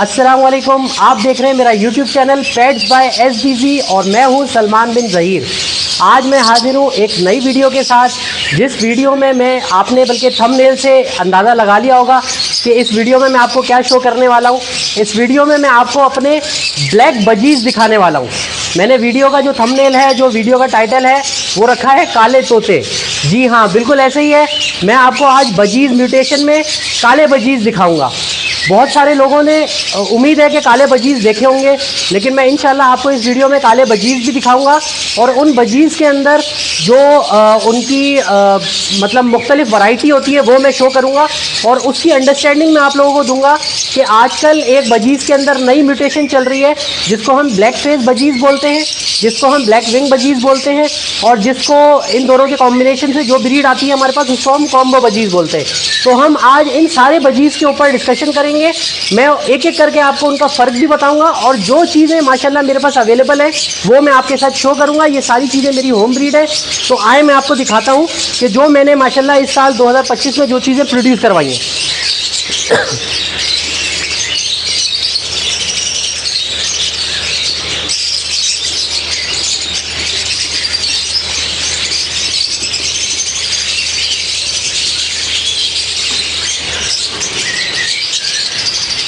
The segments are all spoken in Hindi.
अस्सलाम वालेकुम। आप देख रहे हैं मेरा YouTube channel pets by SDZ और मैं हूं सलमान बिन ज़हीर। आज मैं हाजिर हूं एक नई वीडियो के साथ, जिस वीडियो में मैं आपने बल्कि थंबनेल से अंदाज़ा लगा लिया होगा कि इस वीडियो में मैं आपको क्या शो करने वाला हूं। इस वीडियो में मैं आपको अपने ब्लैक बजीज़ दिखाने वाला हूं। मैंने वीडियो का जो थंबनेल है, जो वीडियो का टाइटल है, वो रखा है काले तोते। जी हाँ, बिल्कुल ऐसे ही है। मैं आपको आज बजीज़ म्यूटेशन में काले बजीज़ दिखाऊंगा। बहुत सारे लोगों ने उम्मीद है कि काले बजीज़ देखे होंगे, लेकिन मैं इंशाल्लाह आपको इस वीडियो में काले बजीज़ भी दिखाऊंगा और उन बजीज़ के अंदर जो उनकी मतलब मुख्तलिफ वैरायटी होती है वो मैं शो करूंगा और उसकी अंडरस्टैंडिंग मैं आप लोगों को दूंगा कि आजकल एक बजीज़ के अंदर नई म्यूटेशन चल रही है जिसको हम ब्लैक फेस बजीज़ बोलते हैं, जिसको हम ब्लैक विंग बजीज़ बोलते हैं और जिसको इन दोनों के कॉम्बिनेशन से जो ब्रीड आती है हमारे पास उसको हम कॉम्बो बजीज़ बोलते हैं। तो हम आज इन सारे बजीज़ के ऊपर डिस्कशन करेंगे। मैं एक एक करके आपको उनका फ़र्क भी बताऊंगा और जो चीज़ें माशाल्लाह मेरे पास अवेलेबल है वो मैं आपके साथ शो करूंगा। ये सारी चीज़ें मेरी होम ब्रीड है। तो आए मैं आपको दिखाता हूं कि जो मैंने माशाल्लाह इस साल 2025 में जो चीज़ें प्रोड्यूस करवाई हैं।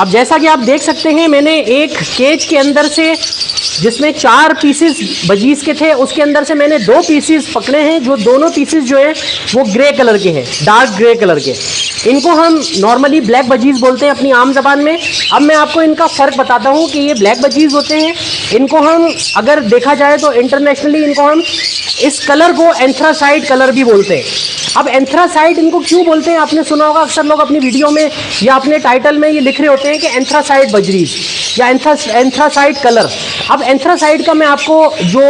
अब जैसा कि आप देख सकते हैं, मैंने एक केज के अंदर से जिसमें 4 पीसेस बजीज़ के थे, उसके अंदर से मैंने 2 पीसेस पकड़े हैं। जो दोनों पीसेस जो हैं वो ग्रे कलर के हैं, डार्क ग्रे कलर के। इनको हम नॉर्मली ब्लैक बजीज़ बोलते हैं अपनी आम ज़बान में। अब मैं आपको इनका फ़र्क बताता हूँ कि ये ब्लैक बजीज़ होते हैं। इनको हम अगर देखा जाए तो इंटरनेशनली इनको हम इस कलर को एंथ्रासाइड कलर भी बोलते हैं। अब एंथ्रासाइड इनको क्यों बोलते हैं, आपने सुना होगा अक्सर लोग अपनी वीडियो में या अपने टाइटल में ये लिख रहे होते हैं कि एंथ्रासाइड बजरीज या एंथ्रासाइड कलर। अब एंथ्रासाइड का मैं आपको जो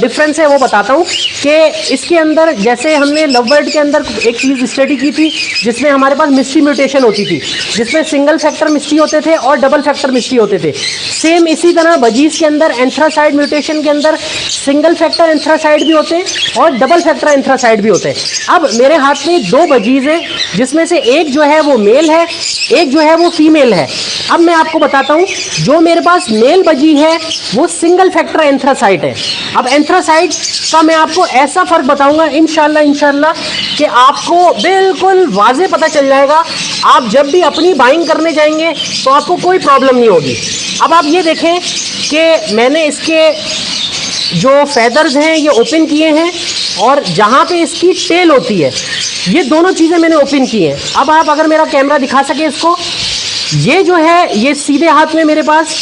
डिफरेंस है वो बताता हूँ कि इसके अंदर जैसे हमने लव बर्ड के अंदर एक चीज़ स्टडी की थी जिसमें हमारे पास मिस्ट्री म्यूटेशन होती थी, जिसमें सिंगल फैक्टर मिस्ट्री होते थे और डबल फैक्टर मिस्ट्री होते थे। सेम इसी तरह बजीज़ के अंदर एंथ्रासाइड म्यूटेशन के अंदर सिंगल फैक्टर एंथ्रासाइड भी होते हैं और डबल फैक्टर एंथ्रासाइड भी होते हैं। अब मेरे हाथ में 2 बजीज़ हैं जिसमें से एक जो है वो मेल है, एक जो है वो फीमेल है। अब मैं आपको बताता हूँ, जो मेरे पास मेल बजी है वो सिंगल फैक्टर एंथ्रासाइड है। अब एंथ्रासाइड का मैं आपको ऐसा फ़र्क बताऊंगा इंशाल्लाह कि आपको बिल्कुल वाज़े पता चल जाएगा। आप जब भी अपनी बाइंग करने जाएंगे तो आपको कोई प्रॉब्लम नहीं होगी। अब आप ये देखें कि मैंने इसके जो फेदर्स हैं ये ओपन किए हैं और जहाँ पे इसकी टेल होती है ये दोनों चीज़ें मैंने ओपन की हैं। अब आप अगर मेरा कैमरा दिखा सके इसको, ये जो है ये सीधे हाथ में मेरे पास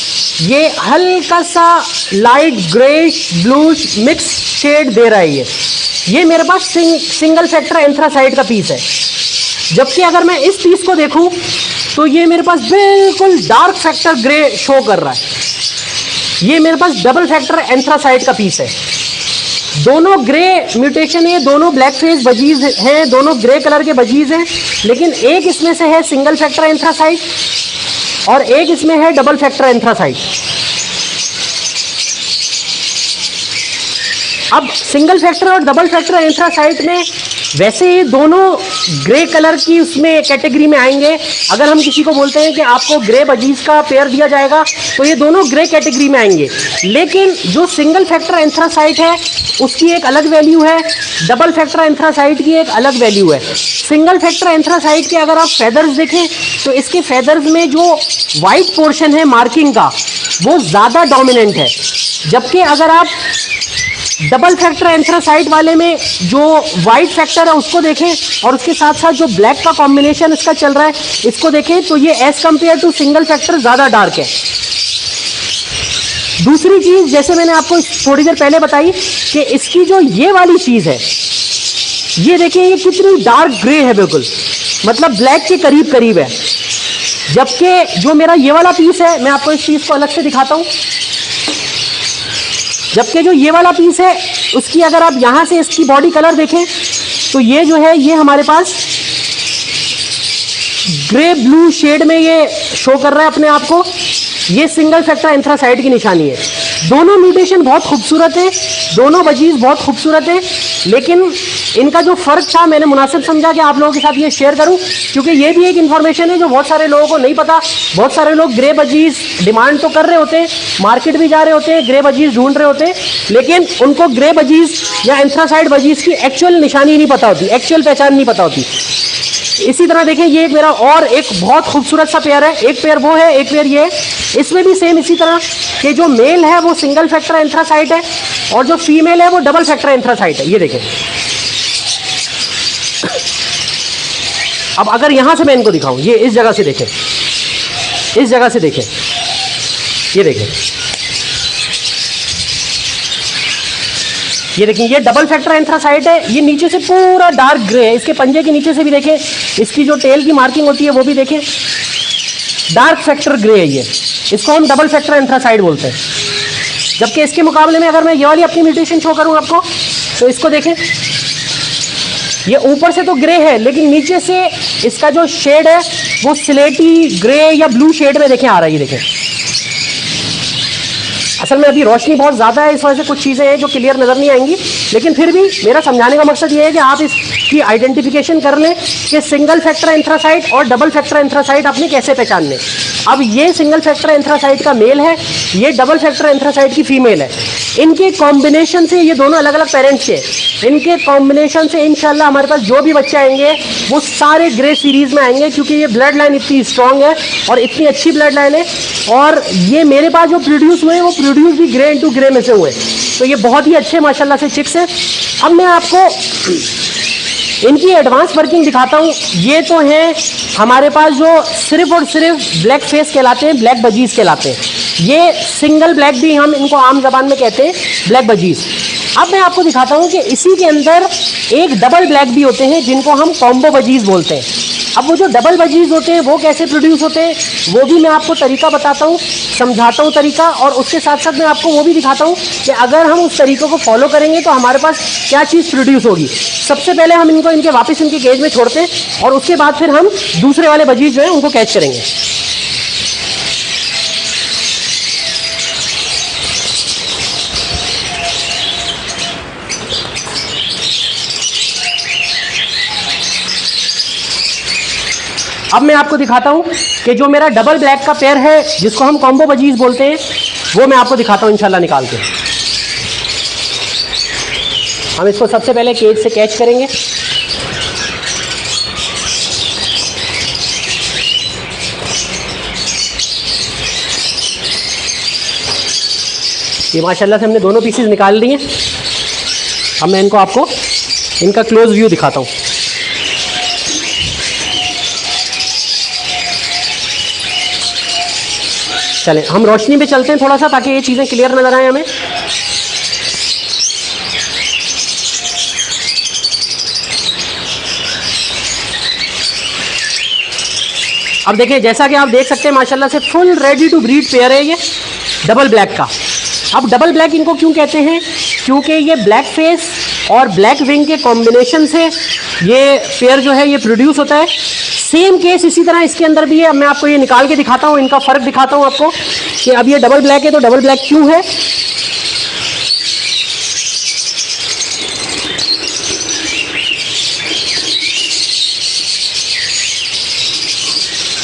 ये हल्का सा light greyish bluish mix shade दे रहा है। ये मेरे पास सिंगल फैक्टर एंथ्रासाइड का पीस है। जबकि अगर मैं इस पीस को देखूं तो ये मेरे पास बिल्कुल डार्क फैक्टर ग्रे शो कर रहा है। ये मेरे पास डबल फैक्टर एंथ्रासाइड का पीस है। दोनों ग्रे म्यूटेशन है, दोनों ब्लैक फेस बजीज़ हैं, दोनों ग्रे कलर के बजीज़ हैं, लेकिन एक इसमें से है सिंगल फैक्टर एंथ्रासाइड और एक इसमें है डबल फैक्टर एंथ्रासाइड। अब सिंगल फैक्टर और डबल फैक्टर एंथ्रासाइड में वैसे ये दोनों ग्रे कलर की उसमें कैटेगरी में आएंगे। अगर हम किसी को बोलते हैं कि आपको ग्रे बजीज़ का पेयर दिया जाएगा तो ये दोनों ग्रे कैटेगरी में आएंगे। लेकिन जो सिंगल फैक्टर एंथ्रासाइड है उसकी एक अलग वैल्यू है, डबल फैक्टर एंथ्रासाइड की एक अलग वैल्यू है। सिंगल फैक्टर एंथ्रासाइड के अगर आप फेदर्स देखें तो इसके फेदर्स में जो वाइट पोर्शन है मार्किंग का वो ज़्यादा डोमिनेंट है। जबकि अगर आप डबल फैक्टर एंथ्रासाइड वाले में जो वाइट फैक्टर है उसको देखें और उसके साथ साथ जो ब्लैक का कॉम्बिनेशन इसका चल रहा है इसको देखें तो ये as compare to single factor ज़्यादा डार्क है। दूसरी चीज़ जैसे मैंने आपको थोड़ी देर पहले बताई कि इसकी जो ये वाली चीज़ है, ये देखिए ये कितनी डार्क ग्रे है, बिल्कुल मतलब ब्लैक के करीब करीब है। जबकि जो मेरा ये वाला पीस है, मैं आपको इस पीस को अलग से दिखाता हूँ। जबकि जो ये वाला पीस है उसकी अगर आप यहाँ से इसकी बॉडी कलर देखें तो ये जो है ये हमारे पास ग्रे ब्लू शेड में ये शो कर रहा है अपने आप को। ये सिंगल फैक्टर एंथ्रासाइड की निशानी है। दोनों म्यूटेशन बहुत खूबसूरत है, दोनों बजीज बहुत खूबसूरत है, लेकिन इनका जो फर्क था मैंने मुनासिब समझा कि आप लोगों के साथ ये शेयर करूं, क्योंकि ये भी एक इन्फॉर्मेशन है जो बहुत सारे लोगों को नहीं पता। बहुत सारे लोग ग्रे बजीज डिमांड तो कर रहे होते हैं, मार्केट भी जा रहे होते हैं, ग्रे बजीज ढूंढ रहे होते हैं, लेकिन उनको ग्रे बजीज या एंथ्रासाइड बजीज की एक्चुअल निशानी नहीं पता होती, एक्चुअल पहचान नहीं पता होती। इसी तरह देखें, ये मेरा और एक बहुत खूबसूरत सा पेयर है, एक पेयर वो है, एक पेयर ये है। इसमें भी सेम इसी तरह कि जो मेल है वो सिंगल फैक्टर एंथ्रासाइड है और जो फीमेल है वो डबल फैक्टर एंथ्रासाइड है। ये देखें, अब अगर यहां से मैं इनको दिखाऊं, ये इस जगह से देखें, इस जगह से देखें, ये देखें, ये देखें, ये डबल फैक्टर एंथ्रासाइड है। ये नीचे से पूरा डार्क ग्रे है, इसके पंजे के नीचे से भी देखें, इसकी जो टेल की मार्किंग होती है वो भी देखें, डार्क फैक्टर ग्रे है ये, इसको हम डबल फैक्टर एंथ्रासाइड बोलते हैं। जबकि इसके मुकाबले में अगर मैं ये वाली अपनी म्यूटेशन शो करूं आपको, तो इसको देखें, ये ऊपर से तो ग्रे है लेकिन नीचे से इसका जो शेड है वो स्लेटी ग्रे या ब्लू शेड में देखें आ रहा है। ये देखें, असल में अभी रोशनी बहुत ज़्यादा है, इस वजह से कुछ चीज़ें हैं जो क्लियर नज़र नहीं आएंगी, लेकिन फिर भी मेरा समझाने का मकसद ये है कि आप इसकी आइडेंटिफिकेशन कर लें कि सिंगल फैक्टर एंथ्रासाइड और डबल फैक्टर एंथ्रासाइड आपने कैसे पहचानने। अब ये सिंगल फैक्टर एंथ्रासाइड का मेल है, ये डबल फैक्टर एंथ्रासाइड की फीमेल है। इनके कॉम्बिनेशन से, ये दोनों अलग अलग पेरेंट्स के, इनके कॉम्बिनेशन से इंशाल्लाह हमारे पास जो भी बच्चे आएंगे वो सारे ग्रे सीरीज़ में आएंगे, क्योंकि ये ब्लड लाइन इतनी स्ट्रॉन्ग है और इतनी अच्छी ब्लड लाइन है। और ये मेरे पास जो प्रोड्यूस हुए वो प्रोड्यूस भी ग्रे इंटू ग्रे में से हुए, तो ये बहुत ही अच्छे माशाल्लाह से चिक्स हैं। अब मैं आपको इनकी एडवांस वर्किंग दिखाता हूँ। ये तो हैं हमारे पास जो सिर्फ और सिर्फ ब्लैक फेस कहलाते हैं, ब्लैक बजीज कहलाते हैं। ये सिंगल ब्लैक भी हम इनको आम जबान में कहते हैं, ब्लैक बजीज। अब मैं आपको दिखाता हूँ कि इसी के अंदर एक डबल ब्लैक भी होते हैं जिनको हम कॉम्बो बजीज बोलते हैं। अब वो जो डबल बजीज होते हैं वो कैसे प्रोड्यूस होते हैं वो भी मैं आपको तरीका बताता हूँ, समझाता हूँ तरीका, और उसके साथ साथ मैं आपको वो भी दिखाता हूँ कि अगर हम उस तरीकों को फॉलो करेंगे तो हमारे पास क्या चीज़ प्रोड्यूस होगी। सबसे पहले हम इनको इनके वापस इनके केज में छोड़ते हैं और उसके बाद फिर हम दूसरे वाले बजीज जो है उनको कैच करेंगे। अब मैं आपको दिखाता हूं कि जो मेरा डबल ब्लैक का पेयर है जिसको हम कॉम्बो बजीज बोलते हैं वो मैं आपको दिखाता हूं इंशाल्लाह निकाल के। हम इसको सबसे पहले केज से कैच करेंगे। ये माशाल्लाह से हमने दोनों पीसेस निकाल लिए। अब मैं इनको आपको इनका क्लोज व्यू दिखाता हूं। चलें हम रोशनी पे चलते हैं थोड़ा सा ताकि ये चीज़ें क्लियर नज़र आए हमें। अब देखिए, जैसा कि आप देख सकते हैं माशाल्लाह से full ready to breed pair है ये डबल ब्लैक का। अब डबल ब्लैक इनको क्यों कहते हैं? क्योंकि ये ब्लैक फेस और ब्लैक विंग के कॉम्बिनेशन से ये पेयर जो है ये प्रोड्यूस होता है। सेम केस इसी तरह इसके अंदर भी है। अब मैं आपको ये निकाल के दिखाता हूँ, इनका फ़र्क दिखाता हूँ आपको कि अब ये डबल ब्लैक है तो डबल ब्लैक क्यों है।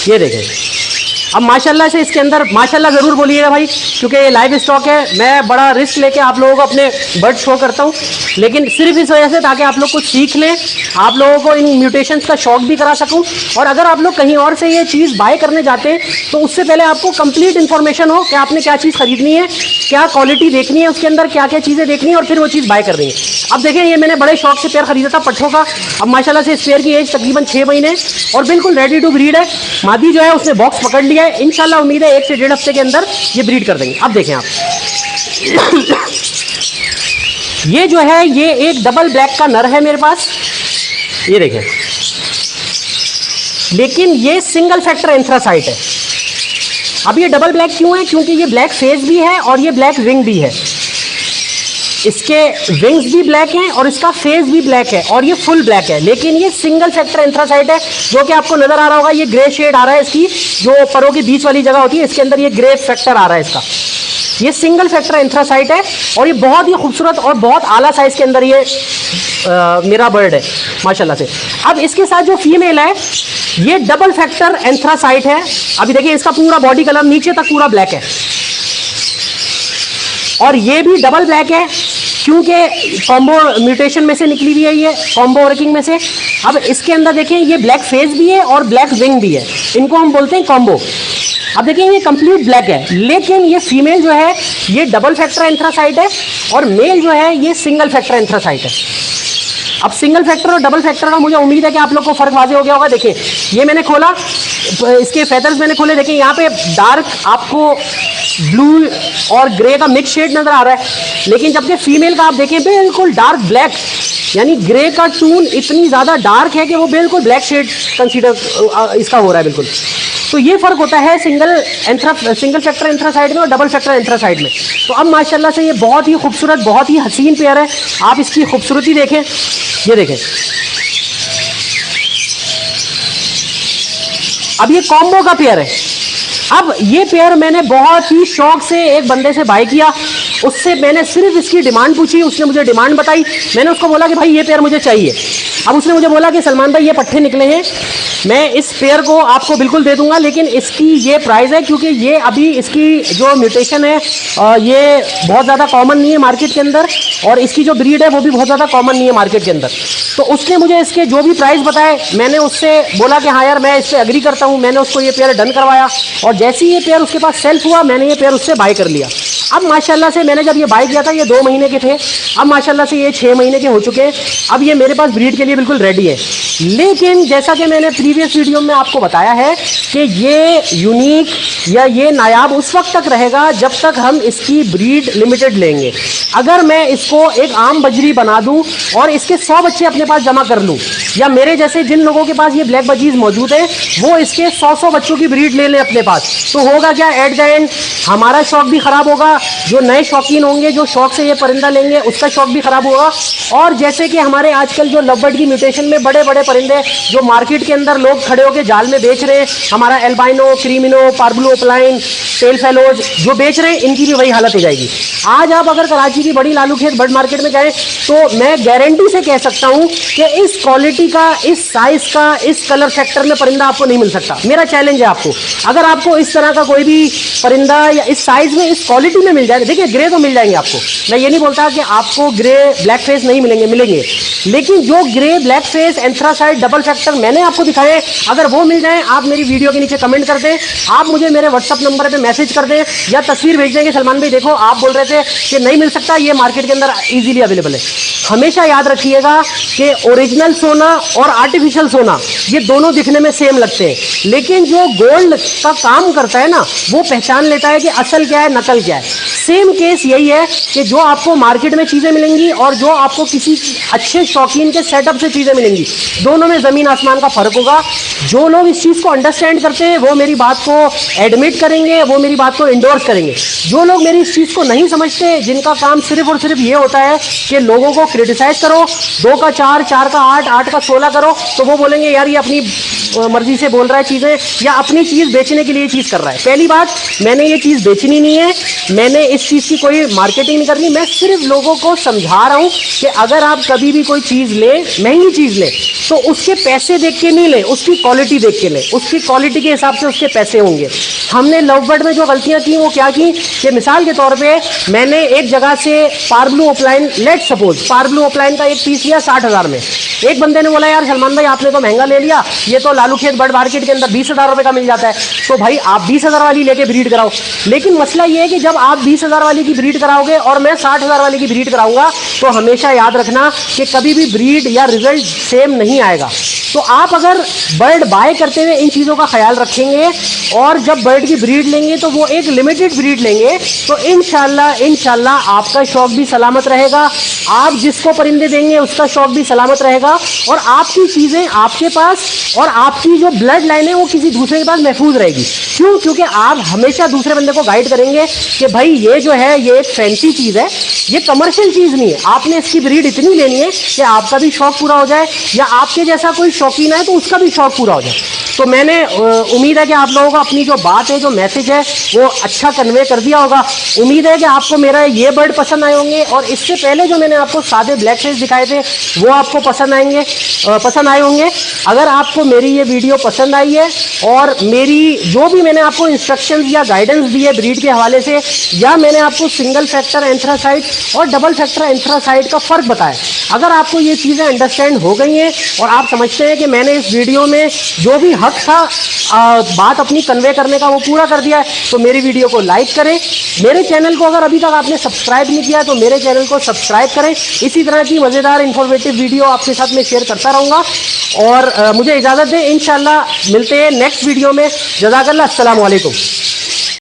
ये देखें, अब माशाल्लाह से इसके अंदर माशाल्लाह ज़रूर बोलिएगा भाई, क्योंकि ये लाइव स्टॉक है। मैं बड़ा रिस्क लेके आप लोगों को अपने बर्ड शो करता हूँ, लेकिन सिर्फ इस वजह से ताकि आप लोग कुछ सीख लें, आप लोगों को इन म्यूटेशंस का शौक भी करा सकूँ। और अगर आप लोग कहीं और से ये चीज़ बाय करने जाते हैं तो उससे पहले आपको कंप्लीट इन्फॉर्मेशन हो कि आपने क्या चीज़ खरीदनी है, क्या क्वालिटी देखनी है उसके अंदर, क्या क्या चीज़ें देखनी है और फिर वो चीज़ बाय करनी है। अब देखें, ये मैंने बड़े शौक से पेयर खरीदा था पट्ठों का। अब माशाल्लाह से इस पेयर की एज तकरीबन 6 महीने और बिल्कुल रेडी टू ब्रीड है। मादी जो है उसने बॉक्स पकड़ लिया है, इंशाल्लाह उम्मीद है 1 से 1.5 हफ्ते के अंदर ये ब्रीड कर देंगे। अब देखें आप ये जो है ये एक डबल ब्लैक का नर है मेरे पास, ये देखें, लेकिन ये सिंगल फैक्टर एंथ्रासाइट है। अब ये डबल ब्लैक क्यों है? क्योंकि ये ब्लैक फेस भी है और ये ब्लैक विंग भी है। इसके विंग्स भी ब्लैक हैं और इसका फेस भी ब्लैक है और ये फुल ब्लैक है, लेकिन ये सिंगल फैक्टर एंथ्रासाइट है जो कि आपको नजर आ रहा होगा। ये ग्रे शेड आ रहा है, इसकी जो परों के बीच वाली जगह होती है इसके अंदर ये ग्रे फैक्टर आ रहा है इसका। ये सिंगल फैक्टर एंथ्रासाइट है और ये बहुत ही खूबसूरत और बहुत आला साइज के अंदर ये मेरा बर्ड है माशाल्लाह से। अब इसके साथ जो फीमेल है ये डबल फैक्टर एंथ्रासाइट है। अभी देखिए इसका पूरा बॉडी कलर नीचे तक पूरा ब्लैक है और ये भी डबल ब्लैक है क्योंकि कॉम्बो म्यूटेशन में से निकली हुई है, ये कॉम्बो वर्किंग में से। अब इसके अंदर देखें ये ब्लैक फेस भी है और ब्लैक विंग भी है, इनको हम बोलते हैं कॉम्बो। अब देखिए ये कंप्लीट ब्लैक है, लेकिन ये फीमेल जो है ये डबल फैक्टर एंथ्रासाइट है और मेल जो है ये सिंगल फैक्टर एंथ्रासाइट है। अब सिंगल फैक्टर और डबल फैक्टर का मुझे उम्मीद है कि आप लोग को फर्क वाज़ेह हो गया होगा। देखिए ये मैंने खोला, इसके फेदर्स मैंने खोले, देखिए यहाँ पे डार्क आपको ब्लू और ग्रे का मिक्स शेड नजर आ रहा है, लेकिन जबकि फीमेल का आप देखें बिल्कुल डार्क ब्लैक, यानी ग्रे का टून इतनी ज़्यादा डार्क है कि वो बिल्कुल ब्लैक शेड कंसीडर इसका हो रहा है बिल्कुल। तो ये फ़र्क होता है सिंगल फैक्टर एंथ्रासाइड में और डबल फैक्टर एंथ्रासाइड में। तो अब माशाल्लाह से ये बहुत ही खूबसूरत, बहुत ही हसीन पेयर है। आप इसकी खूबसूरती देखें, ये देखें। अब ये कॉम्बो का पेयर है। अब ये पेयर मैंने बहुत ही शौक से एक बंदे से बाय किया, उससे मैंने सिर्फ इसकी डिमांड पूछी, उसने मुझे डिमांड बताई, मैंने उसको बोला कि भाई ये पेयर मुझे चाहिए। अब उसने मुझे बोला कि सलमान भाई ये पट्टे निकले हैं, मैं इस पेयर को आपको बिल्कुल दे दूंगा, लेकिन इसकी ये प्राइस है क्योंकि ये अभी इसकी जो म्यूटेशन है ये बहुत ज़्यादा कॉमन नहीं है मार्केट के अंदर, और इसकी जो ब्रीड है वो भी बहुत ज़्यादा कॉमन नहीं है मार्केट के अंदर। तो उसने मुझे इसके जो भी प्राइस बताए, मैंने उससे बोला कि हाँ यार मैं इस पर एग्री करता हूँ, मैंने उसको ये पेयर डन करवाया और जैसे ही ये पेयर उसके पास सेल्फ हुआ मैंने ये पेयर उससे बाय कर लिया। अब माशाल्लाह से मैंने जब ये बाय किया था ये 2 महीने के थे, अब माशाल्लाह से ये 6 महीने के हो चुके हैं। अब ये मेरे पास ब्रीड के लिए बिल्कुल रेडी है। लेकिन जैसा कि मैंने प्रीवियस वीडियो में आपको बताया है कि ये यूनिक या ये नायाब उस वक्त तक रहेगा जब तक हम इसकी ब्रीड लिमिटेड लेंगे। अगर मैं इसको एक आम बजरी बना दूं और इसके 100 बच्चे अपने पास जमा कर लूं, या मेरे जैसे जिन लोगों के पास ये ब्लैक बजीज मौजूद है वो इसके 100 बच्चों की ब्रीड ले लें अपने पास, तो होगा क्या, एट द एंड हमारा शौक भी खराब होगा, जो नए शौकीन होंगे जो शौक से ये परिंदा लेंगे उसका शौक भी खराब होगा। और जैसे कि हमारे आजकल जो लवबर्ड की म्यूटेशन में बड़े बड़े परिंदे जो मार्केट के अंदर लोग खड़े होकर जाल में बेच रहे हैं, हमारा एल्बाइनो, क्रीमिनो, पार्बलो ओपलाइन, टेल फेलोज जो बेच रहे हैं, इनकी भी वही हालत हो जाएगी। आज आप अगर कराची की बड़ी लालू खेत बर्ड मार्केट में जाएं तो मैं गारंटी से कह सकता हूं कि इस क्वालिटी का, इस साइज का, इस कलर सेक्टर में परिंदा आपको नहीं मिल सकता। मेरा चैलेंज है आपको, अगर आपको इस तरह का कोई भी परिंदा या इस साइज में, इस क्वालिटी में मिल जाए, देखिए ग्रे तो मिल जाएंगे आपको, मैं ये नहीं बोलता कि आपको ग्रे ब्लैक फेस नहीं मिलेंगे, मिलेंगे, लेकिन जो grey black face anthracite double factor मैंने आपको दिखाए, अगर वो मिल जाए आप मेरी वीडियो के नीचे कमेंट कर दें, आप मुझे मेरे व्हाट्सअप नंबर पे मैसेज कर दें या तस्वीर भेज देंगे, सलमान भाई देखो आप बोल रहे थे कि नहीं मिल सकता, ये मार्केट के अंदर इजीली अवेलेबल है। हमेशा याद रखिएगा कि ओरिजिनल सोना और आर्टिफिशियल सोना ये दोनों दिखने में सेम लगते हैं, लेकिन जो गोल्ड का काम करता है ना वो पहचान लेता है कि असल क्या है, नकल क्या है। सेम केस यही है कि जो आपको मार्केट में चीज़ें मिलेंगी और जो आपको किसी अच्छे शौकीन के सेटअप से चीज़ें मिलेंगी, दोनों में ज़मीन आसमान का फ़र्क होगा। जो लोग इस चीज़ को अंडरस्टैंड करते हैं वो मेरी बात को एडमिट करेंगे, वो मेरी बात को इंडोर्स करेंगे। जो लोग मेरी इस चीज़ को नहीं समझते, जिनका काम सिर्फ और सिर्फ ये होता है कि लोगों को क्रिटिसाइज करो, 2 का 4, 4 का 8, 8 का 16 करो, तो वो बोलेंगे यार ये अपनी मर्जी से बोल रहा है चीज़ें या अपनी चीज़ बेचने के लिए चीज़ कर रहा है। पहली बात, मैंने ये चीज़ बेचनी नहीं है, मैंने इस चीज़ की कोई मार्केटिंग नहीं करनी, मैं सिर्फ लोगों को समझा रहा हूँ कि अगर आप कभी भी कोई चीज़ लें, महंगी चीज़ लें, तो उसके पैसे देख के नहीं लें, उसकी क्वालिटी देख के लें, उसकी क्वालिटी के हिसाब से उसके पैसे होंगे। हमने लवबर्ड में जो गलतियाँ की वो क्या की कि मिसाल के तौर पे मैंने एक जगह से पार्बलो ओपलाइन, लेट सपोज पार्बलो ओपलाइन का एक पीस लिया 60,000 में, एक बंदे ने बोला यार सलमान भाई आपने तो महंगा ले लिया, ये तो लालू खेत बर्ड मार्केट के अंदर 20,000 रुपये का मिल जाता है, तो भाई आप 20,000 वाली लेके ब्रीड कराओ। लेकिन मसला ये है कि जब आप 20,000 वाली की ब्रीड कराओगे और मैं 60,000 वाली की ब्रीड कराऊंगा, तो हमेशा याद रखना कि कभी भी ब्रीड या रिजल्ट सेम नहीं आएगा। तो आप अगर बर्ड बाय करते हुए इन चीज़ों का ख्याल रखेंगे और जब बर्ड की ब्रीड लेंगे तो वो एक लिमिटेड ब्रीड लेंगे, तो इंशाल्लाह आपका शौक भी सलामत रहेगा, आप जिसको परिंदे देंगे उसका शौक भी सलामत रहेगा और आपकी चीज़ें आपके पास और आपकी जो ब्लड लाइन है वो किसी दूसरे के पास महफूज रहेगी। क्यों? क्योंकि आप हमेशा दूसरे बंदे को गाइड करेंगे कि भाई ये जो है ये एक फैंसी चीज़ है, ये कमर्शियल चीज़ नहीं है, आपने इसकी ब्रीड इतनी लेनी है कि आपका भी शौक पूरा हो जाए या आपके जैसा कोई शौकीन है तो उसका भी शौक पूरा हो जाए। तो मैंने उम्मीद है कि आप लोगों को अपनी जो बात है, जो मैसेज है वो अच्छा कन्वे कर दिया होगा। उम्मीद है कि आपको मेरा ये बर्ड पसंद आए होंगे और इससे पहले जो मैंने आपको सादे ब्लैक फेस दिखाए थे वो आपको पसंद आए होंगे। अगर आपको मेरी ये वीडियो पसंद आई है और मेरी जो भी मैंने आपको इंस्ट्रक्शंस या गाइडेंस दी है ब्रीड के हवाले से, या मैंने आपको सिंगल फैक्टर एंथ्रासाइड और डबल फैक्टर एंथ्रासाइड का फ़र्क बताया, अगर आपको ये चीज़ें अंडरस्टैंड हो गई हैं और आप समझते हैं कि मैंने इस वीडियो में जो भी हक था बात अपनी कन्वे करने का वो पूरा कर दिया है, तो मेरी वीडियो को लाइक करें। मेरे चैनल को अगर अभी तक आपने सब्सक्राइब नहीं किया तो मेरे चैनल को सब्सक्राइब करें। इसी तरह की मज़ेदार इन्फॉर्मेटिव वीडियो आपके साथ मैं शेयर करता रहूँगा और मुझे इजाज़त दें। इंशाल्लाह मिलते हैं नेक्स्ट वीडियो में। जज़ाकल्लाह, अस्सलाम वालेकुम।